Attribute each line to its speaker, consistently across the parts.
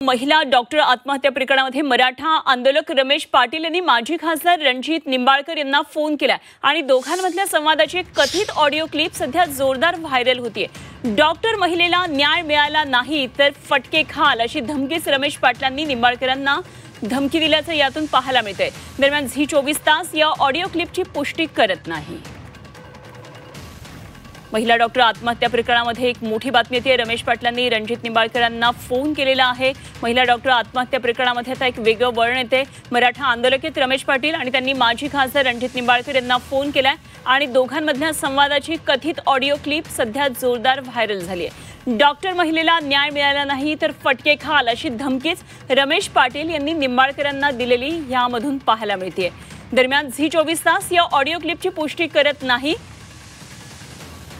Speaker 1: महिला डॉक्टर आत्महत्या प्रकरणामध्ये मराठा आंदोलक रमेश पाटील यांनी माजी खासदार रणजित निंबाळकर यांना फोन केला आणि दोघांमधल्या संवादाची कथित ऑडिओ क्लिप सध्या जोरदार व्हायरल होतीये। डॉक्टर महिलेला न्याय मिळाला नाही तर फटके खाल अशी धमकीच रमेश पाटलांनी निंबाळकरांना धमकी दिल्याचं यातून पाहायला मिळतंय। दरम्यान झी 24 तास या ऑडिओ क्लिपची पुष्टी करत नाही। महिला डॉक्टर आत्महत्या प्रकरणामध्ये एक मोठी बातमी येते। रमेश पाटलांनी रणजित निंबाळकरांना फोन केलेला आहे। महिला डॉक्टर आत्महत्या प्रकरणामध्ये आता एक वेगळं वळण येते। मराठा आंदोलक रमेश पाटील आणि त्यांनी माजी खासदार रणजित निंबाळकर यांना फोन केलाय आणि दोघांमधल्या संवादाची कथित ऑडिओ क्लिप सध्या जोरदार व्हायरल झाली आहे। डॉक्टर महिलेला न्याय मिळाला नाही तर फटके खाल अशी धमकीच रमेश पाटील यांनी निंबाळकरांना दिलेली यामधून पाहायला मिळते। दरम्यान झी 24 तास या ऑडिओ क्लिपची पुष्टी करत नाही।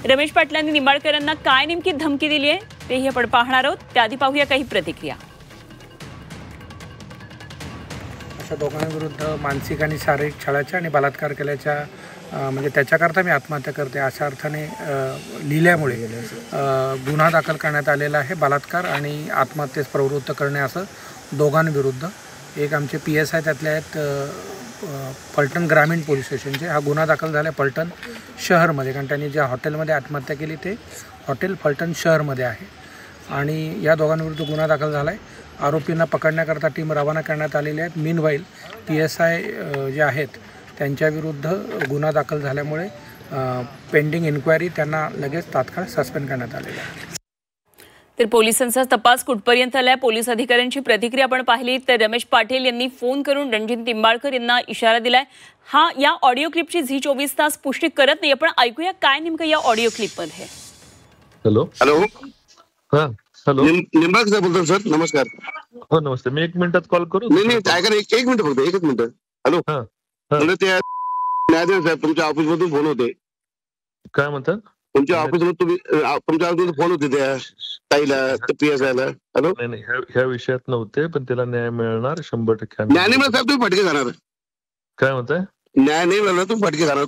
Speaker 1: रमेश पाटलांनी निंबाळकरांना काय नेमकी धमकी दिली आहे तेही आपण पाहणार आहोत। त्याआधी पाहूया काही प्रतिक्रिया।
Speaker 2: अशा दोघांविरुद्ध मानसिक आणि शारीरिक छळाच्या आणि बलात्कार केल्याच्या म्हणजे त्याच्याकरता मी आत्महत्या करते अशा अर्थाने लिहिल्यामुळे गुन्हा दाखल करण्यात आलेला आहे। बलात्कार आणि आत्महत्येस प्रवृत्त करणे असं दोघांविरुद्ध। एक आमचे PSI त्यातले आहेत फलटण ग्रामीण पोलीस स्टेशनचे। हा गुन्हा दाखल झाला फलटण शहरमध्ये, कारण त्यांनी ज्या हॉटेलमध्ये आत्महत्या केली ते हॉटेल फलटण शहरमध्ये आहे आणि या दोघांविरुद्ध गुन्हा दाखल झाला आहे। आरोपींना पकडण्याकरता टीम रवाना करण्यात आलेली आहे। मीनवाईल PSI जे आहेत त्यांच्याविरुद्ध गुन्हा दाखल झाल्यामुळे पेंडिंग इन्क्वायरी त्यांना लगेच तात्काळ सस्पेंड करण्यात आलेला आहे।
Speaker 1: तर पोलिसांचा तपास कुठपर्यंत आलाय पोलीस अधिकाऱ्यांची प्रतिक्रिया आपण पाहिली तर रमेश पाटील यांनी फोन करून रणजित निंबाळकर यांना इशारा दिलाय। या ऑडिओ क्लिपची झी 24 तास पुष्टी करत नाही। आपण ऐकूया काय नेमकं या ऑडिओ क्लिप मध्ये।
Speaker 3: हॅलो
Speaker 4: हॅलो
Speaker 3: हां हॅलो
Speaker 4: निंबाळकर साहेब बोलतो सर, नमस्कार।
Speaker 3: हो नमस्ते, मी 1 मिनिटात कॉल करू?
Speaker 4: नाही ऐका, एक मिनिट फक्त, एकच मिनिट। हॅलो म्हणजे ते न्यायाधीश साहेब तुमच्या ऑफिस मधून फोन होते।
Speaker 3: काय म्हणतात?
Speaker 4: तुमच्या ऑफिस मध्ये तुमच्या ऑफिस फोन होते त्या ताईला PSI ला। हॅलो
Speaker 3: नाही ह्या विषयात नव्हते, पण त्याला न्याय मिळणार 100%।
Speaker 4: न्याय नाही मिळाला साहेब तुम्ही फटके खाणार।
Speaker 3: काय म्हणताय?
Speaker 4: न्याय नाही मिळाला तुम्ही फटके खाणार।